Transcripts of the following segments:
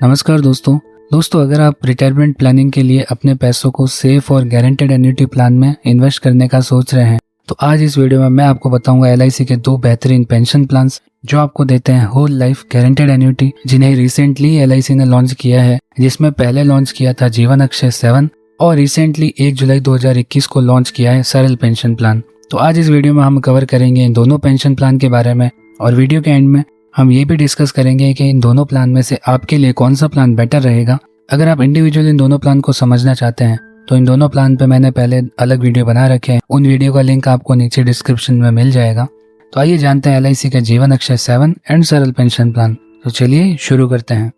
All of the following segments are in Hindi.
नमस्कार दोस्तों अगर आप रिटायरमेंट प्लानिंग के लिए अपने पैसों को सेफ और गारंटेड एन्युटी प्लान में इन्वेस्ट करने का सोच रहे हैं तो आज इस वीडियो में मैं आपको बताऊंगा LIC के 2 बेहतरीन पेंशन प्लान्स जो आपको देते हैं होल लाइफ गारंटेड एन्युटी, जिन्हें रिसेंटली LIC ने लॉन्च किया है, जिसमें पहले लॉन्च किया था जीवन अक्षय 7 और रिसेंटली 1 जुलाई 2021 को लॉन्च किया है सरल पेंशन प्लान। तो आज इस वीडियो में हम कवर करेंगे इन दोनों पेंशन प्लान के बारे में और वीडियो के एंड में हम ये भी डिस्कस करेंगे कि इन दोनों प्लान में से आपके लिए कौन सा प्लान बेटर रहेगा। अगर आप इंडिविजुअल इन दोनों प्लान को समझना चाहते हैं तो इन दोनों प्लान पे मैंने पहले अलग वीडियो बना रखे हैं, उन वीडियो का लिंक आपको नीचे डिस्क्रिप्शन में मिल जाएगा। तो आइए जानते हैं LIC का जीवन अक्षय 7 एंड सरल पेंशन प्लान। तो चलिए शुरू करते हैं।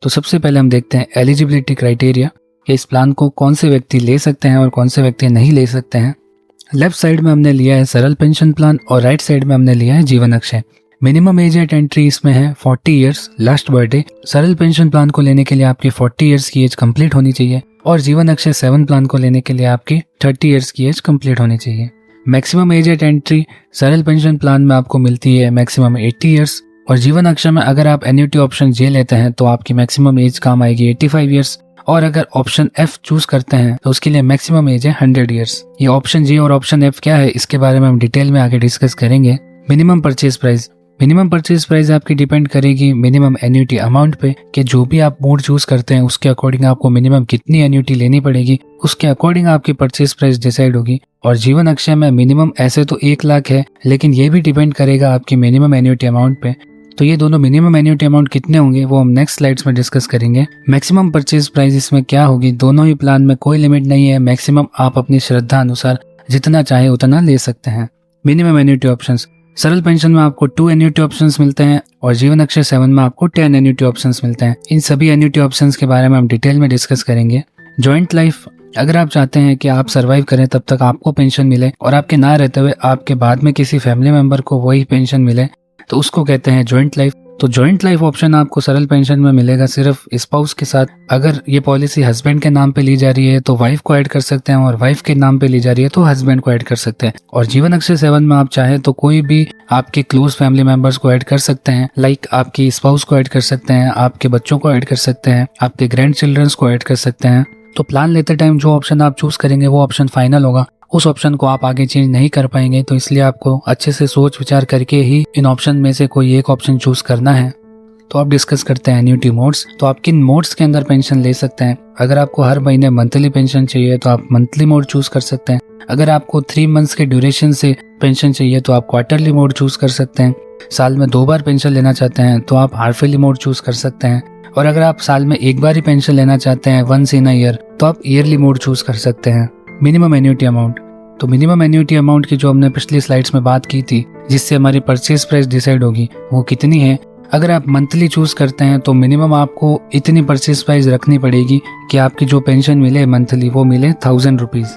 तो सबसे पहले हम देखते हैं एलिजिबिलिटी क्राइटेरिया कि इस प्लान को कौन से व्यक्ति ले सकते हैं और कौन से व्यक्ति नहीं ले सकते हैं। लेफ्ट साइड में हमने लिया है सरल पेंशन प्लान और राइट साइड में हमने लिया है जीवन Akshay. Minimum age eight entry इसमें है 40 इयर्स लास्ट बर्थडे। सरल पेंशन प्लान को लेने के लिए आपकी 40 इयर्स की एज कंप्लीट होनी चाहिए और जीवन अक्षय 7 प्लान को लेने के लिए आपकी 30 इयर्स की एज कंप्लीट होनी चाहिए। मैक्सिमम एज एट एंट्री सरल पेंशन प्लान में आपको मिलती है मैक्सिमम 80 इयर्स और जीवन अक्षय में अगर आप एन्युटी ऑप्शन जे लेते हैं तो आपकी मैक्सिमम एज काम आएगी 85 इयर्स और अगर ऑप्शन F चूज करते हैं तो उसके लिए मैक्सिमम एज है 100 इयर्स। ये ऑप्शन जी और ऑप्शन F क्या है इसके बारे में हम डिटेल में आगे डिस्कस करेंगे। मिनिमम परचेज प्राइस आपकी डिपेंड करेगी मिनिमम एन्युटी अमाउंट पे कि जो भी आप मोड चूज करते हैं उसके अकॉर्डिंग आपको मिनिमम कितनी एन्युटी लेनी पड़ेगी, उसके अकॉर्डिंग आपकी परचेज प्राइस डिसाइड होगी। और जीवन अक्षय में मिनिमम ऐसे तो 1 लाख है, लेकिन ये भी डिपेंड करेगा आपकी मिनिमम एन्युटी अमाउंट पे। तो ये दोनों मिनिमम एन्युटी अमाउंट कितने होंगे वो हम नेक्स्ट स्लाइड्स में डिस्कस करेंगे। मैक्सिमम परचेज प्राइस इसमें क्या होगी, दोनों ही प्लान में कोई लिमिट नहीं है, मैक्सिमम आप अपनी श्रद्धा अनुसार जितना चाहे उतना ले सकते हैं। मिनिमम एन्युटी ऑप्शंस सरल पेंशन में आपको 2 एन्युटी ऑप्शंस मिलते हैं और जीवन अक्षय 7 में आपको 10 एन्युटी ऑप्शंस मिलते हैं। इन सभी एन्युटी ऑप्शंस के बारे में हम डिटेल में डिस्कस करेंगे। जॉइंट लाइफ, अगर आप चाहते हैं कि आप सर्वाइव करें तब तक आपको पेंशन मिले और आपके ना रहते हुए आपके बाद में किसी फैमिली मेंबर को वही पेंशन मिले तो उसको कहते हैं जॉइंट लाइफ। तो जॉइंट लाइफ ऑप्शन आपको सरल पेंशन में मिलेगा सिर्फ स्पाउस के साथ। अगर ये पॉलिसी हस्बैंड के नाम पे ली जा रही है तो वाइफ को ऐड कर सकते हैं और वाइफ के नाम पे ली जा रही है तो हस्बैंड को ऐड कर सकते हैं। और जीवन अक्षय 7 में आप चाहे तो कोई भी आपके क्लोज फैमिली मेंबर्स को ऐड कर सकते हैं, लाइक आपकी स्पाउस को ऐड कर सकते हैं, आपके बच्चों को ऐड कर सकते हैं, आपके ग्रैंड चिल्ड्रंस को ऐड कर सकते हैं। तो प्लान लेते टाइम जो ऑप्शन आप चूज करेंगे वो ऑप्शन फाइनल होगा, उस ऑप्शन को आप आगे चेंज नहीं कर पाएंगे। तो इसलिए आपको अच्छे से सोच विचार करके ही इन ऑप्शन में से कोई एक ऑप्शन चूज करना है। तो आप डिस्कस करते हैं एन्युटी मोड्स। तो आप किन मोड्स के अंदर पेंशन ले सकते हैं। अगर आपको हर महीने मंथली पेंशन चाहिए तो आप मंथली मोड चूज कर सकते हैं। अगर आपको 3 मंथ्स के ड्यूरेशन से पेंशन चाहिए तो आप क्वार्टरली मोड चूज कर सकते हैं। साल में 2 बार पेंशन लेना चाहते हैं तो आप हार्फली मोड चूज कर सकते हैं। और अगर आप साल में 1 बार ही पेंशन लेना चाहते हैं वंस इन अ ईयर तो आप ईयरली मोड चूज कर सकते हैं। मिनिमम एन्युटी अमाउंट, तो मिनिमम एन्युटी अमाउंट की जो हमने पिछली स्लाइड्स में बात की थी जिससे हमारी परचेज प्राइस डिसाइड होगी वो कितनी है। अगर आप मंथली चूज करते हैं तो मिनिमम आपको इतनी परचेज प्राइस रखनी पड़ेगी कि आपकी जो पेंशन मिले मंथली वो मिले 1000 रुपीज।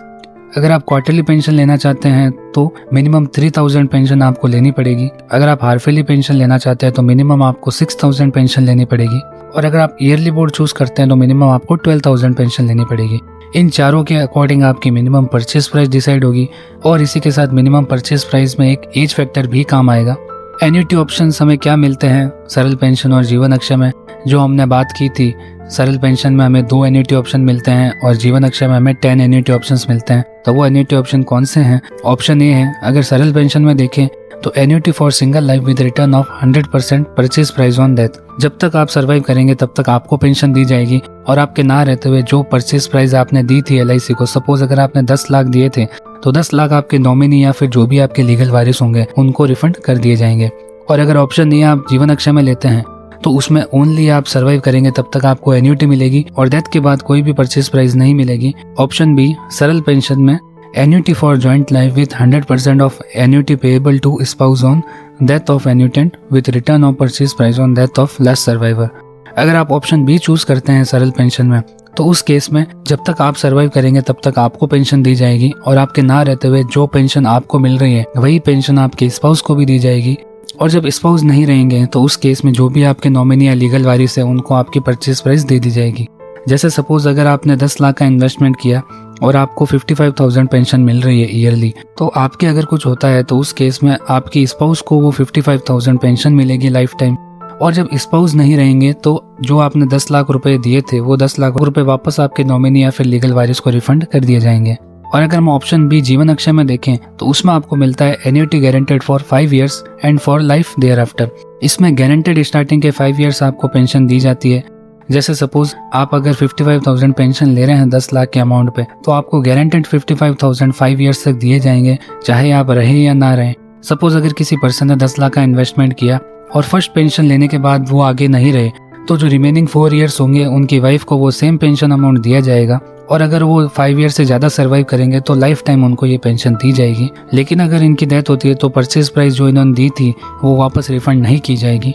अगर आप क्वार्टरली पेंशन लेना चाहते हैं तो मिनिमम 3000 पेंशन आपको लेनी पड़ेगी। अगर आप हार्फली पेंशन लेना चाहते हैं तो मिनिमम आपको 6000 पेंशन लेनी पड़ेगी। और अगर आप ईयरली बोर्ड चूज करते हैं तो मिनिमम आपको 12000 पेंशन लेनी पड़ेगी। इन चारों के अकॉर्डिंग आपकी मिनिमम परचेज प्राइस डिसाइड होगी और इसी के साथ मिनिमम परचेज प्राइस में एक एज फैक्टर भी काम आएगा। एन्युटी ऑप्शंस हमें क्या मिलते हैं सरल पेंशन और जीवन अक्षय में, जो हमने बात की थी। सरल पेंशन में हमें 2 एन्युटी ऑप्शन मिलते हैं और जीवन अक्षय में हमें 10 एन्युटी ऑप्शंस मिलते हैं। तो वो एन्युटी ऑप्शन कौन से हैं? ऑप्शन ए है, अगर सरल पेंशन में देखें तो annuity for single life with return of 100% purchase price on death. जब तक आप सर्वाइव करेंगे तब तक आपको पेंशन दी जाएगी और आपके ना रहते हुए जो परचेज प्राइस आपने दी थी LIC को, सपोज अगर आपने 10 लाख दिए थे तो 10 लाख आपके नॉमिनी या फिर जो भी आपके लीगल वारिस होंगे उनको रिफंड कर दिए जाएंगे। और अगर ऑप्शन ए आप जीवन अक्षय में लेते हैं तो उसमें ओनली आप सर्वाइव करेंगे तब तक आपको एन्युटी मिलेगी और डेथ के बाद कोई भी परचेज प्राइस नहीं मिलेगी। ऑप्शन बी सरल पेंशन में annuity for joint life with 100% of annuity payable to spouse on death of annuitant with return of purchase price on death of last survivor. अगर आप ऑप्शन बी चूज करते हैं सरल पेंशन में तो उस केस में जब तक आप सर्वाइव करेंगे तब तक आपको पेंशन दी जाएगी और आपके ना रहते हुए जो पेंशन आपको मिल रही है वही पेंशन आपके स्पाउस को भी दी जाएगी। और जब स्पाउस नहीं रहेंगे तो उस केस में जो भी आपके नॉमिनी या लीगल वारिस है उनको आपकी परचेज प्राइस दे दी जाएगी। जैसे सपोज अगर आपने 10 लाख का इन्वेस्टमेंट किया और आपको 55,000 पेंशन मिल रही है ईयरली, तो आपके अगर कुछ होता है तो उस केस में आपकी स्पाउस को वो 55,000 पेंशन मिलेगी लाइफ टाइम। और जब स्पाउस नहीं रहेंगे तो जो आपने 10 लाख रुपए दिए थे वो 10 लाख रुपए वापस आपके नॉमिनी या फिर लीगल वारिस को रिफंड कर दिए जाएंगे। और अगर हम ऑप्शन बी जीवन अक्षय में देखें तो उसमें आपको मिलता है annuity guaranteed for 5 years and for life there after. इसमें गारंटेड स्टार्टिंग के 5 years आपको पेंशन दी जाती है। जैसे सपोज आप अगर 55,000 पेंशन ले रहे हैं 10 लाख के अमाउंट पे, तो आपको गारंटेड 55,000 5 years तक दिए जाएंगे, चाहे आप रहे या ना रहे। सपोज अगर किसी पर्सन ने 10 लाख का इन्वेस्टमेंट किया और फर्स्ट पेंशन लेने के बाद वो आगे नहीं रहे, तो जो रिमेनिंग 4 years होंगे उनकी वाइफ को वो सेम पेंशन अमाउंट दिया जाएगा। और अगर वो 5 years से ज्यादा सर्वाइव करेंगे तो लाइफ टाइम उनको ये पेंशन दी जाएगी। लेकिन अगर इनकी डेथ होती है तो परचेज प्राइस जो इन्होंने दी थी वो वापस रिफंड नहीं की जाएगी।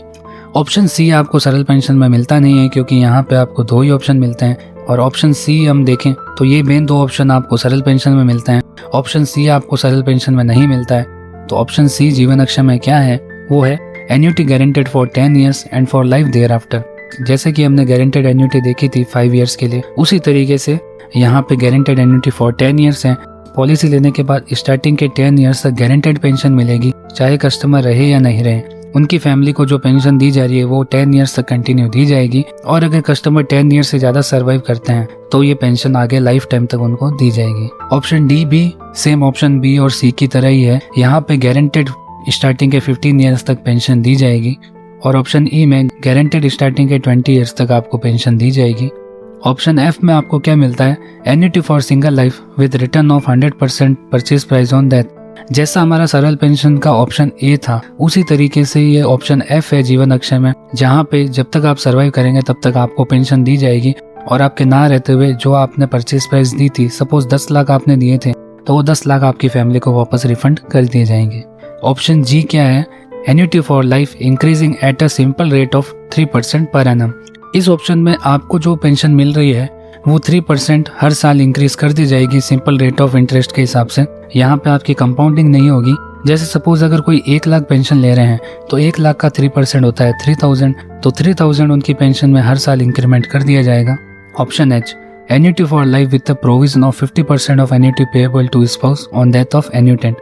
ऑप्शन सी आपको सरल पेंशन में मिलता नहीं है, क्योंकि यहाँ पे आपको 2 ही ऑप्शन मिलते हैं। और ऑप्शन सी हम देखें तो ये मेन 2 ऑप्शन आपको सरल पेंशन में मिलते हैं। ऑप्शन सी आपको सरल पेंशन में नहीं मिलता है। तो ऑप्शन सी जीवन अक्षय में क्या है, वो है annuity guaranteed for 10 years and for life there after. जैसे कि हमने गारंटेड एन्युटी देखी थी 5 years के लिए, उसी तरीके से यहाँ पे गारंटेड एन्युटी फॉर 10 years है। पॉलिसी लेने के बाद स्टार्टिंग के 10 years तक गारंटेड पेंशन मिलेगी, चाहे कस्टमर रहे या नहीं रहे। उनकी फैमिली को जो पेंशन दी जा रही है वो 10 years तक कंटिन्यू दी जाएगी। और अगर कस्टमर 10 years से ज्यादा सर्वाइव करते हैं तो ये पेंशन आगे लाइफ टाइम तक उनको दी जाएगी। ऑप्शन डी भी सेम ऑप्शन बी और सी की तरह ही है। यहाँ पे गारंटेड स्टार्टिंग के 15 years तक पेंशन दी जाएगी। और ऑप्शन ई में गारंटेड स्टार्टिंग के 20 years तक आपको पेंशन दी जाएगी। ऑप्शन एफ में आपको क्या मिलता है, annuity for single life with return of 100% purchase price on death. जैसा हमारा सरल पेंशन का ऑप्शन ए था, उसी तरीके से ये ऑप्शन एफ है जीवन अक्षय में, जहाँ पे जब तक आप सर्वाइव करेंगे तब तक आपको पेंशन दी जाएगी। और आपके ना रहते हुए जो आपने परचेज प्राइस दी थी, सपोज 10 लाख आपने दिए थे, तो वो 10 लाख आपकी फैमिली को वापस रिफंड कर दिए जाएंगे। ऑप्शन जी क्या है, annuity for life increasing at a simple rate of 3% per annum. इस ऑप्शन में आपको जो पेंशन मिल रही है वो 3% हर साल इंक्रीज कर दी जाएगी सिंपल रेट ऑफ इंटरेस्ट के हिसाब से। यहाँ पे आपकी कंपाउंडिंग नहीं होगी। जैसे सपोज अगर कोई 1 लाख पेंशन ले रहे हैं तो 1 लाख का 3% होता है 3,000, तो 3,000 उनकी पेंशन में हर साल इंक्रीमेंट कर दिया जाएगा। Option H, annuity for life with the provision of 50% of annuity payable to spouse on death of annuitant.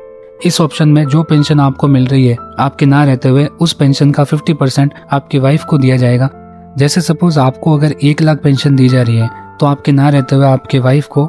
इस ऑप्शन में जो पेंशन आपको मिल रही है आपके ना रहते हुए, उस पेंशन का 50% आपकी वाइफ को दिया जाएगा। जैसे सपोज आपको अगर 1 लाख पेंशन दी जा रही है तो आपके ना रहते हुए आपके वाइफ को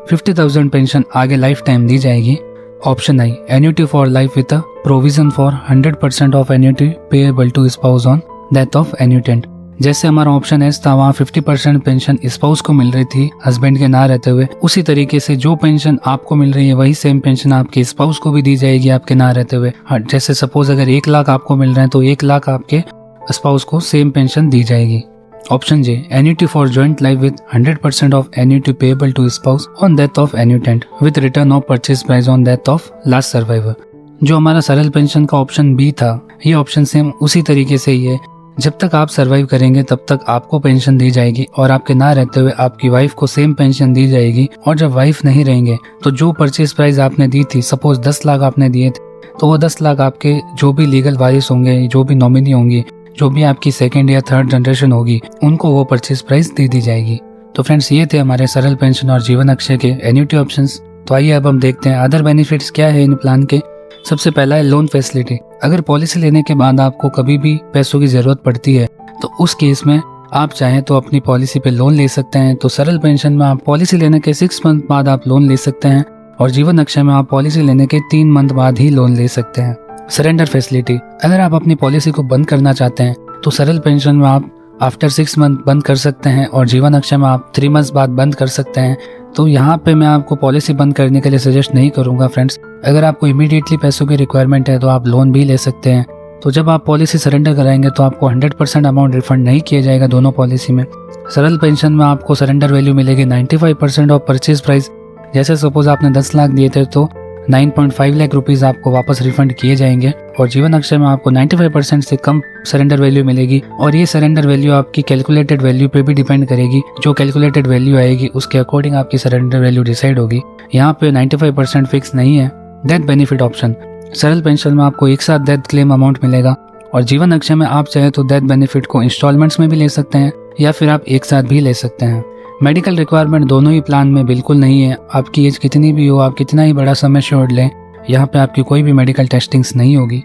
50,000 पेंशन आगे लाइफ टाइम दी जाएगी। Option I, annuity for life with a provision for 100% of annuity payable to spouse on death of annuitant. जैसे हमारा ऑप्शन एस था, वहाँ 50% पेंशन स्पाउस को मिल रही थी हस्बैंड के ना रहते हुए, उसी तरीके से जो पेंशन आपको मिल रही है वही सेम पेंशन आपके स्पाउस को भी दी जाएगी आपके ना रहते हुए। जैसे सपोज अगर 1 लाख आपको मिल रहे हैं तो 1 लाख आपके स्पाउस को सेम पेंशन दी जाएगी। Option J, annuity for joint life with 100% of annuity payable to spouse on death of annuitant with return of purchase price on death of last survivor. जो हमारा सरल पेंशन का ऑप्शन बी था, ये ऑप्शन सेम उसी तरीके से ही है। जब तक आप सर्वाइव करेंगे तब तक आपको पेंशन दी जाएगी और आपके ना रहते हुए आपकी वाइफ को सेम पेंशन दी जाएगी। और जब वाइफ नहीं रहेंगे तो जो परचेज प्राइस आपने दी थी, सपोज 10 लाख आपने दिए थे, तो वो 10 लाख आपके जो भी लीगल वारिस होंगे, जो भी नॉमिनी होंगी, जो भी आपकी सेकंड या थर्ड जनरेशन होगी, उनको वो परचेज प्राइस दे दी जाएगी। तो फ्रेंड्स, ये थे हमारे सरल पेंशन और जीवन अक्षय के एन्युटी ऑप्शंस। तो आइए अब हम देखते हैं अदर बेनिफिट्स क्या है इन प्लान के। सबसे पहला है लोन फैसिलिटी। अगर पॉलिसी लेने के बाद आपको कभी भी पैसों की जरूरत पड़ती है तो उस केस में आप चाहें तो अपनी पॉलिसी पे लोन ले सकते हैं। तो सरल पेंशन में आप पॉलिसी लेने के 6 मंथ बाद आप लोन ले सकते हैं और जीवन अक्षय में आप पॉलिसी लेने के 3 मंथ बाद ही लोन ले सकते हैं। सरेंडर फैसिलिटी, अगर आप अपनी पॉलिसी को बंद करना चाहते हैं तो सरल पेंशन में आप आफ्टर 6 मंथ बंद कर सकते हैं और जीवन अक्षय में आप 3 मंथ बाद बंद कर सकते हैं। तो यहाँ पे मैं आपको पॉलिसी बंद करने के लिए सजेस्ट नहीं करूंगा फ्रेंड्स। अगर आपको इमीडिएटली पैसों की रिक्वायरमेंट है तो आप लोन भी ले सकते हैं। तो जब आप पॉलिसी सरेंडर कराएंगे तो आपको 100% अमाउंट रिफंड नहीं किया जाएगा दोनों पॉलिसी में। सरल पेंशन में आपको सरेंडर वैल्यू मिलेगी 95% ऑफ परचेज प्राइस। जैसे सपोज आपने 10 लाख दिए थे तो 9.5 लाख रुपीज आपको वापस रिफंड किए जाएंगे। और जीवन अक्षय में आपको 95% से कम सरेंडर वैल्यू मिलेगी और ये सरेंडर वैल्यू आपकी कैलकुलेटेड वैल्यू पे भी डिपेंड करेगी। जो कैलकुलेटेड वैल्यू आएगी उसके अकॉर्डिंग आपकी सरेंडर वैल्यू डिसाइड होगी। यहाँ पे 95% फिक्स नहीं है। डेथ बेनिफिट ऑप्शन, सरल पेंशन में आपको एक साथ डेथ क्लेम अमाउंट मिलेगा और जीवन अक्षय में आप चाहे तो डेथ बेनिफिट को इंस्टॉलमेंट्स में भी ले सकते हैं या फिर आप एक साथ भी ले सकते हैं। मेडिकल रिक्वायरमेंट दोनों ही प्लान में बिल्कुल नहीं है। आपकी एज कितनी भी हो, आप कितना ही बड़ा सम एश्योर्ड लें, यहाँ पे आपकी कोई भी मेडिकल टेस्टिंग्स नहीं होगी।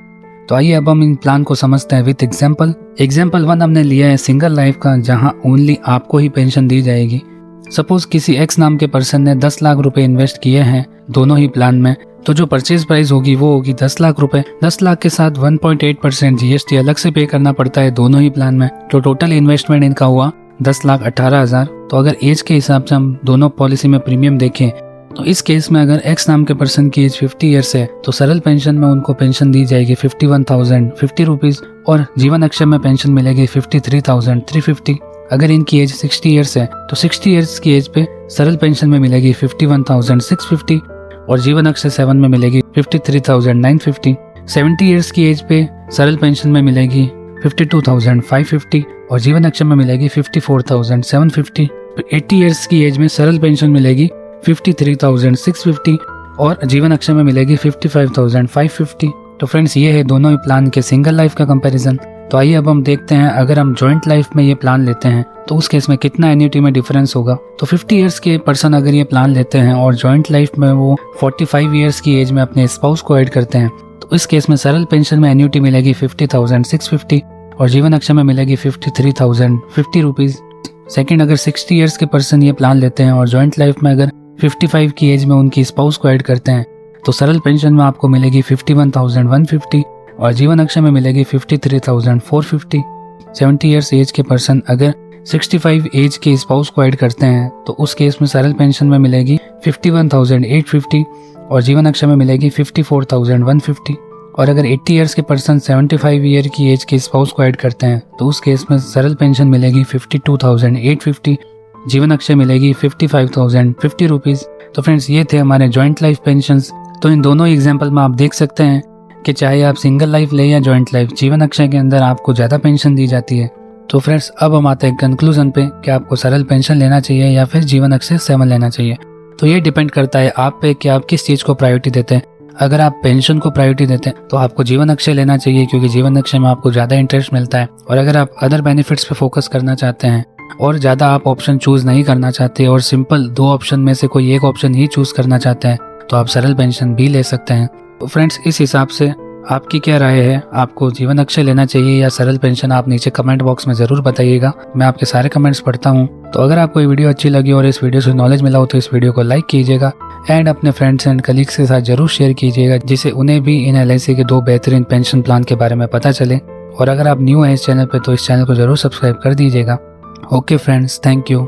तो आइए अब हम इन प्लान को समझते हैं विद एग्जाम्पल। एग्जाम्पल 1 हमने लिया है सिंगल लाइफ का, जहाँ ओनली आपको ही पेंशन दी जाएगी। सपोज किसी एक्स नाम के पर्सन ने 10 लाख रुपए इन्वेस्ट किए हैं दोनों ही प्लान में, तो जो परचेज प्राइस होगी वो होगी 10 लाख रुपए। 10 लाख के साथ 1.8% GST अलग से पे करना पड़ता है दोनों ही प्लान में। तो टोटल इन्वेस्टमेंट इनका हुआ 10,18,000। तो अगर एज के हिसाब से हम दोनों पॉलिसी में प्रीमियम देखें तो इस केस में अगर एक्स नाम के पर्सन की एज 50 ईयर्स है तो सरल पेंशन में उनको पेंशन दी जाएगी 51,050 रुपीज और जीवन अक्षय में पेंशन मिलेगी 53,350। अगर इनकी एज 60 ईयर्स है तो 60 ईयर्स की एज पे सरल पेंशन में मिलेगी 51,650 और जीवन अक्षय 7 में मिलेगी 53,950। 70 ईयर्स की एज पे सरल पेंशन में मिलेगी 52,550 और जीवन अक्षय में मिलेगी 54,750। 80 ईयर्स की एज में सरल पेंशन मिलेगी 53,650 और जीवन अक्षय में मिलेगी 55,550। तो फ्रेंड्स ये है दोनों ही प्लान के सिंगल लाइफ का कंपैरिजन। तो आइए अब हम देखते हैं अगर हम जॉइंट लाइफ में ये प्लान लेते हैं तो उस केस में कितना एन्युटी में डिफरेंस होगा। तो 50 ईयर्स के पर्सन अगर ये प्लान लेते हैं और जॉइंट लाइफ में वो 45 ईयर्स की एज में अपने स्पाउस को ऐड करते हैं तो इस केस में सरल पेंशन में एन्युटी मिलेगी 50,650 और जीवन अक्षय में मिलेगी 53,050 रुपीज। सेकेंड, अगर 60 ईयर्स के पर्सन ये प्लान लेते हैं और जॉइंट लाइफ में अगर 55 की एज में उनकी स्पाउस को ऐड करते हैं तो सरल पेंशन में आपको मिलेगी 51,150 और जीवन अक्षय में मिलेगी 53,450। 70 ईयर्स एज के पर्सन अगर 65 एज के स्पाउस को ऐड करते हैं तो उस केस में सरल पेंशन में मिलेगी 51,850 और जीवन अक्षय में मिलेगी 54,150। और अगर 80 ईयर्स के पर्सन 75 ईयर की एज के स्पाउस को ऐड करते हैं तो उस केस में सरल पेंशन मिलेगी 52,850, जीवन अक्षय मिलेगी 55,050 रुपीज। तो फ्रेंड्स ये थे हमारे जॉइंट लाइफ पेंशंस। तो इन दोनों एग्जाम्पल में आप देख सकते हैं कि चाहे आप सिंगल लाइफ ले या जॉइंट लाइफ, जीवन अक्षय के अंदर आपको ज्यादा पेंशन दी जाती है। तो फ्रेंड्स अब हम आते हैं कंक्लूजन पे कि आपको सरल पेंशन लेना चाहिए या फिर जीवन अक्षय 7 लेना चाहिए। तो ये डिपेंड करता है आप पे कि आप किस चीज को प्रायोरिटी देते हैं। अगर आप पेंशन को प्रायोरिटी देते हैं तो आपको जीवन अक्षय लेना चाहिए क्योंकि जीवन अक्षय में आपको ज्यादा इंटरेस्ट मिलता है। और अगर आप अदर बेनिफिट्स पे फोकस करना चाहते हैं और ज्यादा आप ऑप्शन चूज नहीं करना चाहते और सिंपल 2 ऑप्शन में से कोई एक ऑप्शन ही चूज करना चाहते हैं तो आप सरल पेंशन भी ले सकते हैं। तो फ्रेंड्स इस हिसाब से आपकी क्या राय है, आपको जीवन अक्षय लेना चाहिए या सरल पेंशन, आप नीचे कमेंट बॉक्स में जरूर बताइएगा। मैं आपके सारे कमेंट्स पढ़ता हूँ। तो अगर आपको ये वीडियो अच्छी लगी और इस वीडियो से नॉलेज मिला हो तो इस वीडियो को लाइक कीजिएगा एंड अपने फ्रेंड्स एंड कलीग्स के साथ जरूर शेयर कीजिएगा जिससे उन्हें भी इन LIC के 2 बेहतरीन पेंशन प्लान के बारे में पता चले। और अगर आप न्यू हैं इस चैनल पे तो इस चैनल को जरूर सब्सक्राइब कर दीजिएगा। Okay friends, thank you.